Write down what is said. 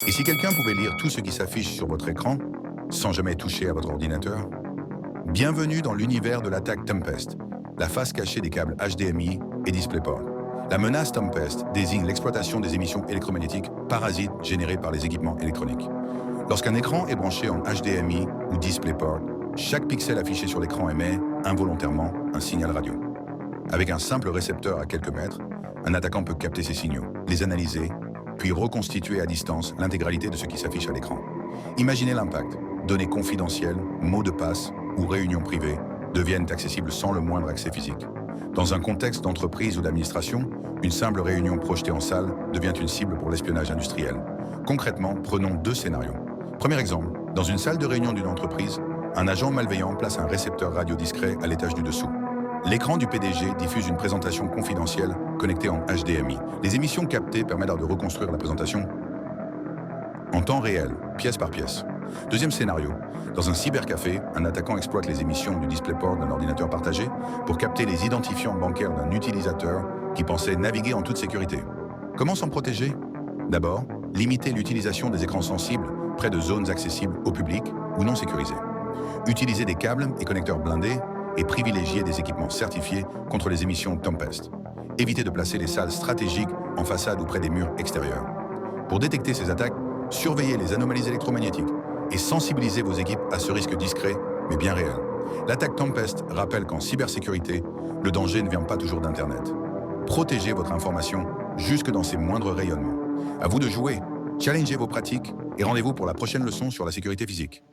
Et si quelqu'un pouvait lire tout ce qui s'affiche sur votre écran, sans jamais toucher à votre ordinateur? Bienvenue dans l'univers de l'attaque Tempest, la face cachée des câbles HDMI et DisplayPort. La menace Tempest désigne l'exploitation des émissions électromagnétiques parasites générées par les équipements électroniques. Lorsqu'un écran est branché en HDMI ou DisplayPort, chaque pixel affiché sur l'écran émet, involontairement, un signal radio. Avec un simple récepteur à quelques mètres, un attaquant peut capter ces signaux, les analyser, puis reconstituer à distance l'intégralité de ce qui s'affiche à l'écran. Imaginez l'impact. Données confidentielles, mots de passe ou réunions privées deviennent accessibles sans le moindre accès physique. Dans un contexte d'entreprise ou d'administration, une simple réunion projetée en salle devient une cible pour l'espionnage industriel. Concrètement, prenons deux scénarios. Premier exemple, dans une salle de réunion d'une entreprise, un agent malveillant place un récepteur radio discret à l'étage du dessous. L'écran du PDG diffuse une présentation confidentielle connectée en HDMI. Les émissions captées permettent de reconstruire la présentation en temps réel, pièce par pièce. Deuxième scénario, dans un cybercafé, un attaquant exploite les émissions du DisplayPort d'un ordinateur partagé pour capter les identifiants bancaires d'un utilisateur qui pensait naviguer en toute sécurité. Comment s'en protéger? D'abord, limiter l'utilisation des écrans sensibles près de zones accessibles au public ou non sécurisées. Utiliser des câbles et connecteurs blindés et privilégier des équipements certifiés contre les émissions Tempest. Évitez de placer les salles stratégiques en façade ou près des murs extérieurs. Pour détecter ces attaques, surveillez les anomalies électromagnétiques et sensibilisez vos équipes à ce risque discret, mais bien réel. L'attaque Tempest rappelle qu'en cybersécurité, le danger ne vient pas toujours d'Internet. Protégez votre information jusque dans ses moindres rayonnements. À vous de jouer, challengez vos pratiques et rendez-vous pour la prochaine leçon sur la sécurité physique.